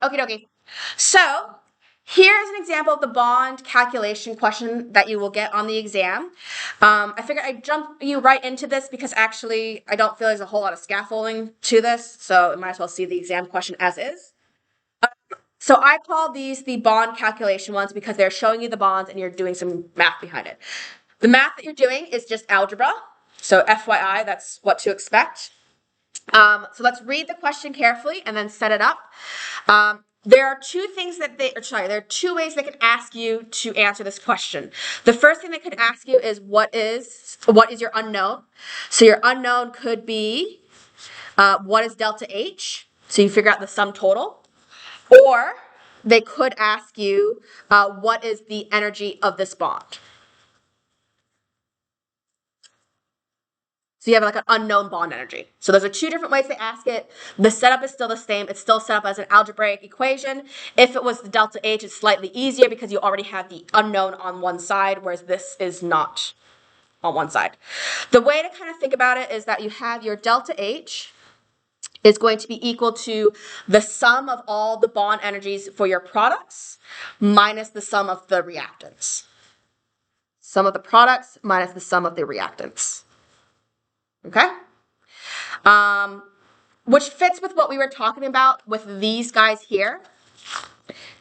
Okie dokie. So here's an example of the bond calculation question that you will get on the exam. I figured I'd jump you right into this because actually I don't feel there's a whole lot of scaffolding to this, so you might as well see the exam question as is. So I call these the bond calculation ones because they're showing you the bonds and you're doing some math behind it. The math that you're doing is just algebra, so FYI, that's what to expect. So let's read the question carefully and then set it up. There are two ways they could ask you to answer this question. The first thing they could ask you is what is your unknown? So your unknown could be what is delta H? So you figure out the sum total. Or they could ask you what is the energy of this bond? So you have like an unknown bond energy. So those are two different ways to ask it. The setup is still the same. It's still set up as an algebraic equation. If it was the delta H, it's slightly easier because you already have the unknown on one side, whereas this is not on one side. The way to kind of think about it is that you have your delta H is going to be equal to the sum of all the bond energies for your products minus the sum of the reactants. Sum of the products minus the sum of the reactants. Okay? Which fits with what we were talking about with these guys here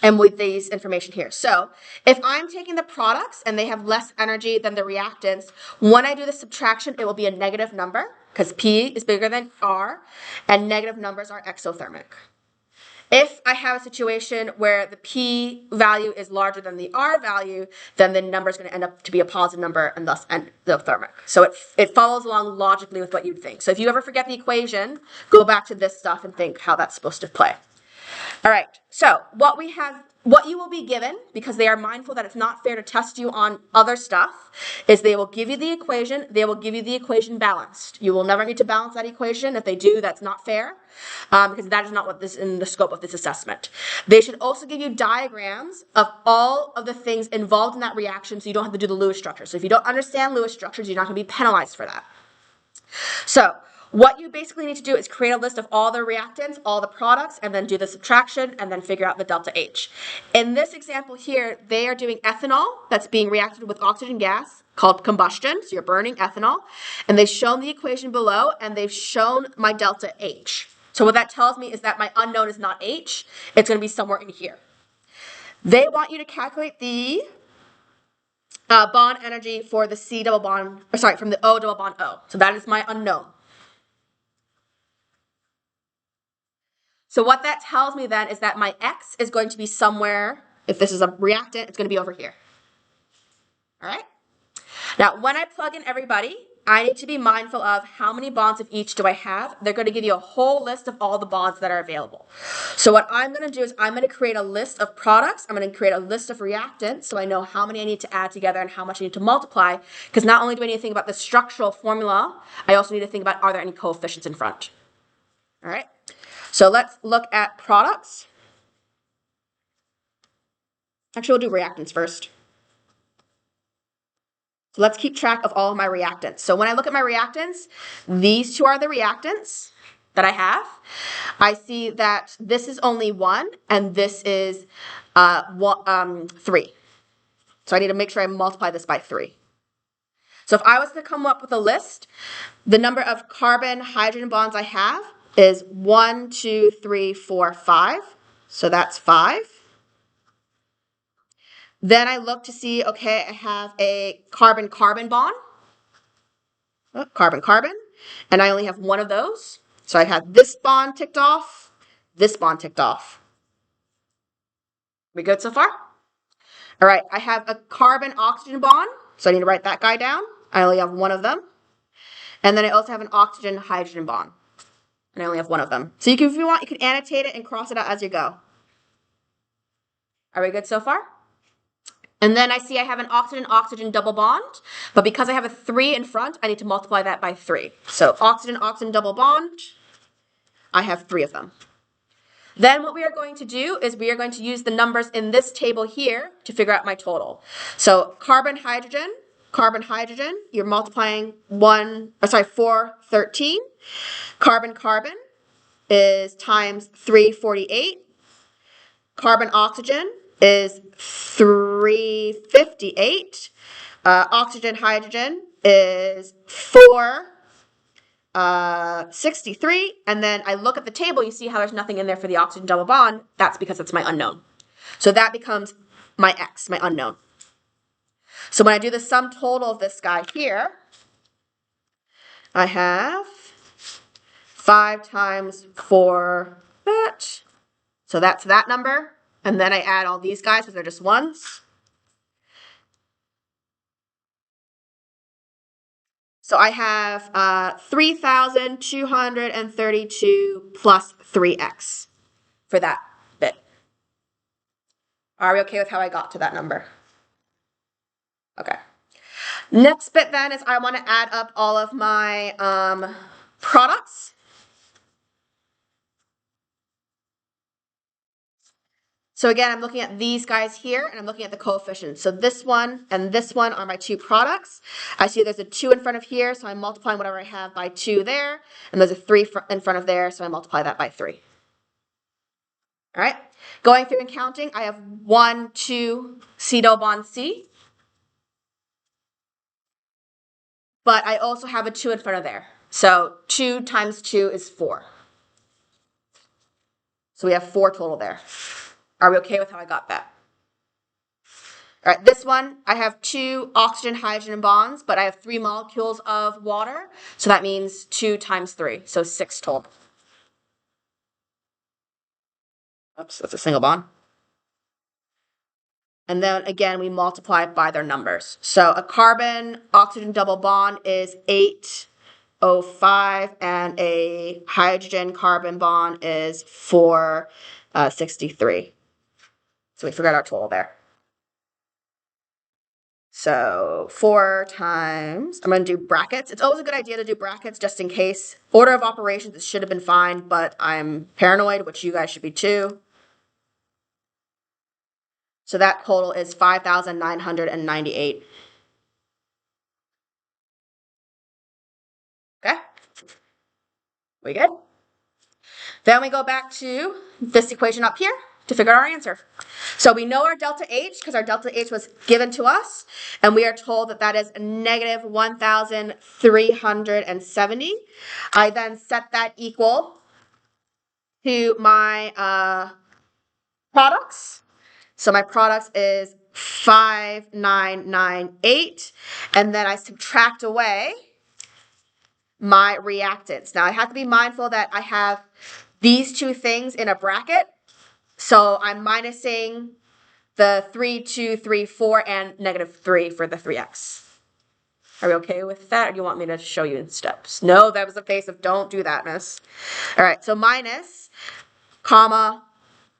and with these information here. So if I'm taking the products and they have less energy than the reactants, when I do the subtraction, it will be a negative number because P is bigger than R and negative numbers are exothermic. If I have a situation where the P value is larger than the R value, then the number is going to end up to be a positive number and thus endothermic. So it follows along logically with what you'd think. So if you ever forget the equation, go back to this stuff and think how that's supposed to play. All right, so what you will be given, because they are mindful that it's not fair to test you on other stuff, is they will give you the equation, they will give you the equation balanced. You will never need to balance that equation. If they do, that's not fair, because that is not what this in the scope of this assessment. They should also give you diagrams of all of the things involved in that reaction so you don't have to do the Lewis structure. So if you don't understand Lewis structures, you're not going to be penalized for that. So what you basically need to do is create a list of all the reactants, all the products, and then do the subtraction and then figure out the delta H. In this example here, they are doing ethanol that's being reacted with oxygen gas called combustion. So you're burning ethanol. And they've shown the equation below and they've shown my delta H. So what that tells me is that my unknown is not H. It's going to be somewhere in here. They want you to calculate the bond energy for the C double bond, or sorry, from the O double bond O. So that is my unknown. So what that tells me then is that my X is going to be somewhere, if this is a reactant, it's going to be over here. All right? Now, when I plug in everybody, I need to be mindful of how many bonds of each do I have. They're going to give you a whole list of all the bonds that are available. So what I'm going to do is I'm going to create a list of products. I'm going to create a list of reactants so I know how many I need to add together and how much I need to multiply. Because not only do I need to think about the structural formula, I also need to think about are there any coefficients in front. All right? So let's look at products. Actually, we'll do reactants first. So let's keep track of all of my reactants. So when I look at my reactants, these two are the reactants that I have. I see that this is only 1 and this is 3. So I need to make sure I multiply this by 3. So if I was to come up with a list, the number of carbon-hydrogen bonds I have is 1, 2, 3, 4, 5. So that's 5. Then I look to see, okay, I have a carbon-carbon bond. Oh, carbon-carbon. And I only have one of those. So I have this bond ticked off, this bond ticked off. We good so far? All right, I have a carbon-oxygen bond. So I need to write that guy down. I only have one of them. And then I also have an oxygen-hydrogen bond. And I only have one of them. So you can, if you want, you can annotate it and cross it out as you go. Are we good so far? And then I see I have an oxygen-oxygen double bond, but because I have a 3 in front, I need to multiply that by 3. So oxygen-oxygen double bond, I have 3 of them. Then what we are going to do is we are going to use the numbers in this table here to figure out my total. So carbon-hydrogen, carbon-hydrogen, you're multiplying 4, 13. Carbon-carbon is times 3, 48. carbon oxygen is 358. Oxygen hydrogen is 463. And then I look at the table, you see how there's nothing in there for the oxygen double bond. That's because it's my unknown. So that becomes my X, my unknown. So when I do the sum total of this guy here, I have 5 times 4 that. So that's that number. And then I add all these guys because they're just ones. So I have 3,232 plus 3x for that bit. Are we okay with how I got to that number? Okay. Next bit then is I want to add up all of my products. So again, I'm looking at these guys here, and I'm looking at the coefficients. So this one and this one are my two products. I see there's a 2 in front of here, so I'm multiplying whatever I have by 2 there. And there's a 3 in front of there, so I multiply that by 3. All right. Going through and counting, I have 1, 2, C double bond C. But I also have a 2 in front of there. So 2 times 2 is 4. So we have 4 total there. Are we okay with how I got that? All right, this one, I have 2 oxygen-hydrogen bonds, but I have 3 molecules of water. So that means 2 times 3, so 6 total. Oops, that's a single bond. And then again, we multiply it by their numbers. So a carbon-oxygen double bond is 805, and a hydrogen-carbon bond is 463. So we forgot our total there. So 4 times, I'm going to do brackets. It's always a good idea to do brackets just in case. Order of operations, it should have been fine, but I'm paranoid, which you guys should be too. So that total is 5,998. Okay? We good? Then we go back to this equation up here to figure out our answer. So we know our delta H because our delta H was given to us, and we are told that that is negative 1,370. I then set that equal to my products. So my products is 5,998, and then I subtract away my reactants. Now I have to be mindful that I have these two things in a bracket. So I'm minusing the 3, 2, 3, 4, and negative 3 for the 3x. Are we okay with that, or do you want me to show you in steps? No, that was a face of don't do that, miss. All right, so minus, comma,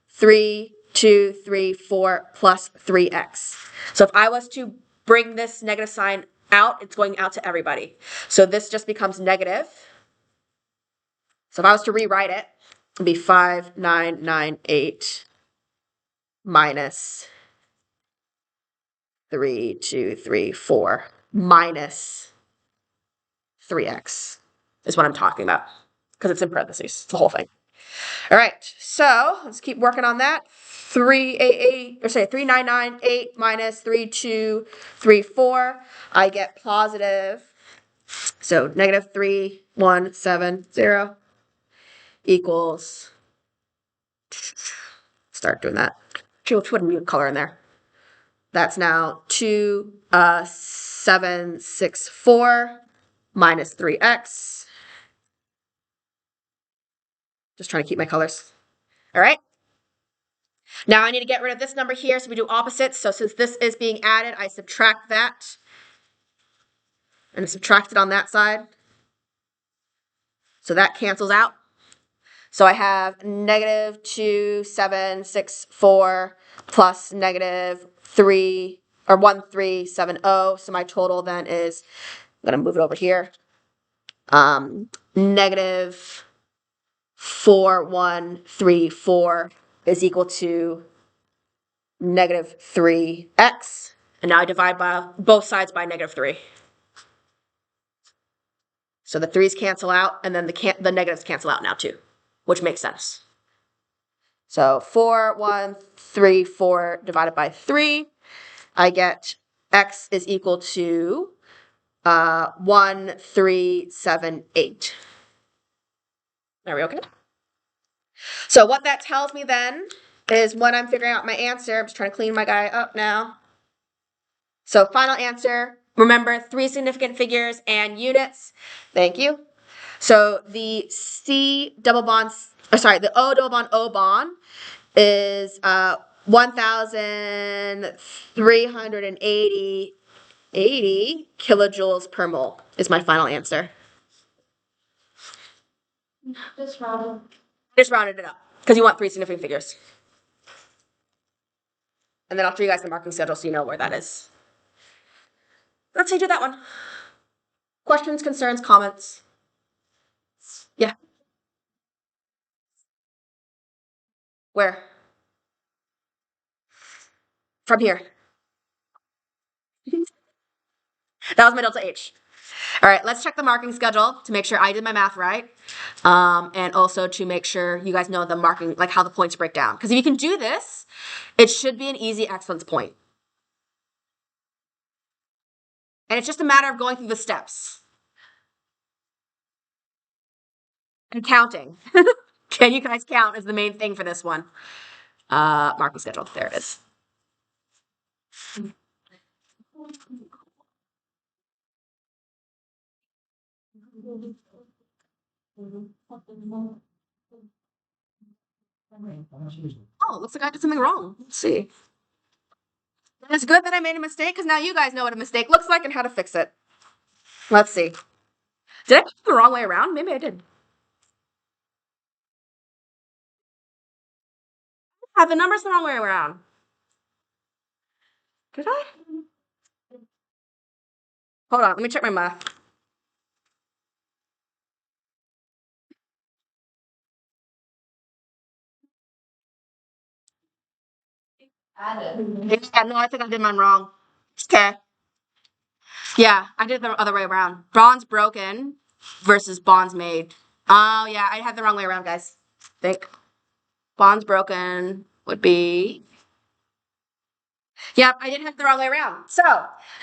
3, 2, 3, 4, plus 3x. So if I was to bring this negative sign out, it's going out to everybody. So this just becomes negative. So if I was to rewrite it, it'd be 5,998 minus 3, 2, 3, 4 minus 3x is what I'm talking about because it's in parentheses, the whole thing. All right, so let's keep working on that. 3,998 minus 3,234. I get positive. So negative 3,170 equals. Start doing that. Let's put a new color in there. That's now 2,764 minus 3x. Just trying to keep my colors. All right. Now I need to get rid of this number here, so we do opposites. So since this is being added, I subtract that. And subtract it on that side. So that cancels out. So I have negative 2,764 plus negative 1,370. So my total then is, I'm going to move it over here, negative 4,134 is equal to negative 3x. And now I divide by both sides by negative 3. So the 3's cancel out, and then the negatives cancel out now too, which makes sense. So 4, 1, 3, 4 divided by 3, I get x is equal to 1, 3, 7, 8. Are we okay? So what that tells me then is when I'm figuring out my answer, I'm just trying to clean my guy up now. So final answer, remember 3 significant figures and units. Thank you. So the C double bond, the O double bond O bond is 1,380 kilojoules per mole is my final answer. Just rounded it up because you want 3 significant figures. And then I'll show you guys the marking schedule so you know where that is. Let's say do that one. Questions, concerns, comments? Yeah. Where? From here. That was my delta H. All right, let's check the marking schedule to make sure I did my math right. And also to make sure you guys know the marking, like how the points break down. Because if you can do this, it should be an easy excellence point. And it's just a matter of going through the steps. And counting. Can you guys count is the main thing for this one. Marking schedule, there it is. Oh, looks like I did something wrong. Let's see. It's good that I made a mistake because now you guys know what a mistake looks like and how to fix it. Let's see. Did I put it the wrong way around? Maybe I did. I have the numbers the wrong way around. Did I? Hold on, let me check my math. Yeah, no, I think I did mine wrong. Okay. Yeah, I did it the other way around. Bonds broken versus bonds made. Oh, yeah, I had the wrong way around, guys. Think. Bonds broken would be... Yep, I did have the wrong way around. So,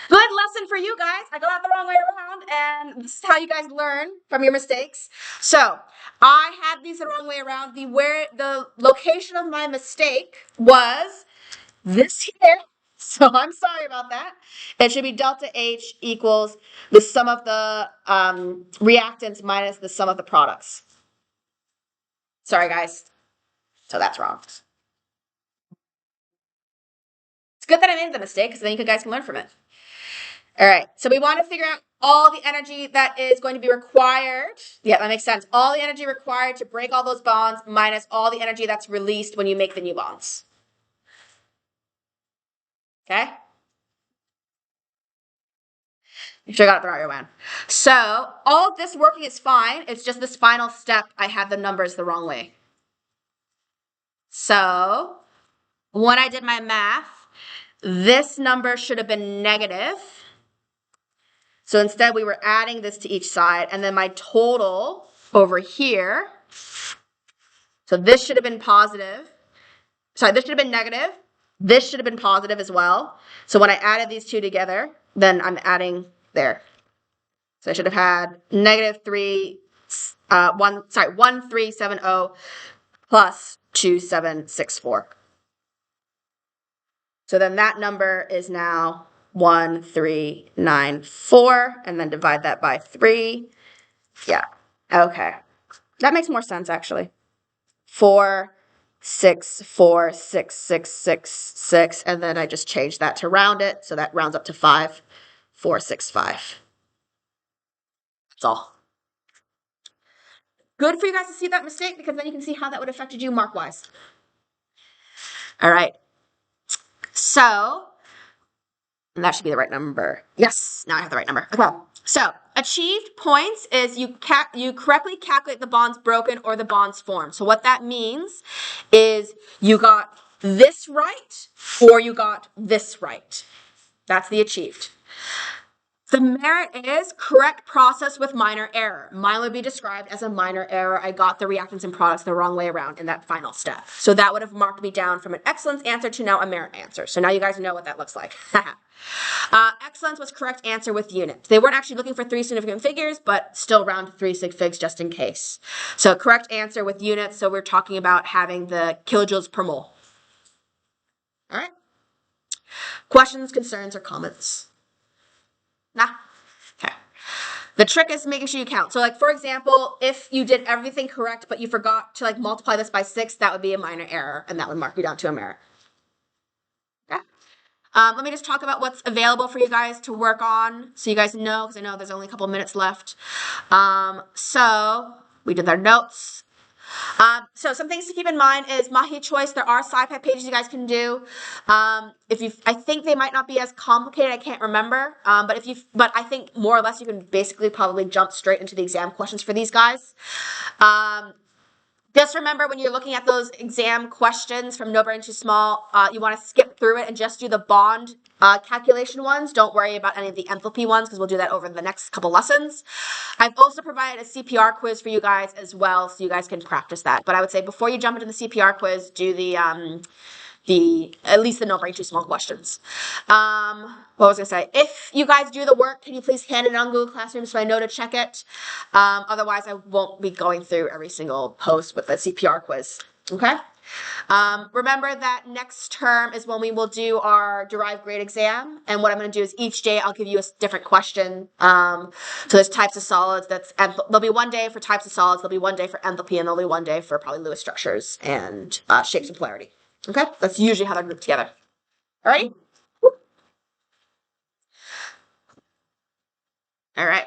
good lesson for you guys. I got the wrong way around, and this is how you guys learn from your mistakes. So, I had these the wrong way around. The location of my mistake was this here. So I'm sorry about that. It should be delta H equals the sum of the reactants minus the sum of the products. Sorry, guys. So that's wrong. It's good that I made the mistake because then you guys can learn from it. All right. So we want to figure out all the energy that is going to be required. Yeah, that makes sense. All the energy required to break all those bonds minus all the energy that's released when you make the new bonds. Okay? Make sure I got it the right way around. So all of this working is fine. It's just this final step, I had the numbers the wrong way. So when I did my math, this number should have been negative. So instead we were adding this to each side, and then my total over here, so this should have been positive. Sorry, this should have been negative. This should have been positive as well. So when I added these two together, then I'm adding there. So I should have had negative 1370 plus 2764. So then that number is now 1394, and then divide that by 3. Yeah, okay. That makes more sense, actually. 4, 6, 4, 6, 6, 6, 6, and then I just changed that to round it, so that rounds up to 5, 4, 6, 5. That's all. Good for you guys to see that mistake because then you can see how that would have affected you mark-wise. All right. So, and that should be the right number. Yes, now I have the right number. Okay. So, achieved points is you correctly calculate the bonds broken or the bonds formed. So what that means is you got this right or you got this right. That's the achieved. The merit is correct process with minor error. Mine would be described as a minor error. I got the reactants and products the wrong way around in that final step. So that would have marked me down from an excellence answer to now a merit answer. So now you guys know what that looks like. Excellence was correct answer with units. They weren't actually looking for 3 significant figures, but still round to 3 sig figs just in case. So correct answer with units. So we're talking about having the kilojoules per mole. All right. Questions, concerns, or comments? Nah? Okay. The trick is making sure you count. So like, for example, if you did everything correct, but you forgot to like multiply this by 6, that would be a minor error, and that would mark you down to a merit. Okay. Let me just talk about what's available for you guys to work on so you guys know, because I know there's only a couple minutes left. So we did our notes. So some things to keep in mind is Mahi choice. There are SciPy pages you guys can do. I think they might not be as complicated. I can't remember. But I think more or less you can basically probably jump straight into the exam questions for these guys. Just remember when you're looking at those exam questions from No Brain Too Small, you want to skip through it and just do the bond calculation ones. Don't worry about any of the enthalpy ones because we'll do that over the next couple lessons. I've also provided a CPR quiz for you guys as well, so you guys can practice that. But I would say before you jump into the CPR quiz, do at least the No Brain Too Small questions. What was I gonna say? If you guys do the work, can you please hand it on Google Classroom so I know to check it? Otherwise, I won't be going through every single post with the CPR quiz. Okay? Remember that next term is when we will do our derived grade exam. And what I'm going to do is each day I'll give you a different question. So there's types of solids. There'll be one day for types of solids. There'll be one day for enthalpy, and there'll be one day for probably Lewis structures and shapes and polarity. Okay? That's usually how they're grouped together. All right? All right.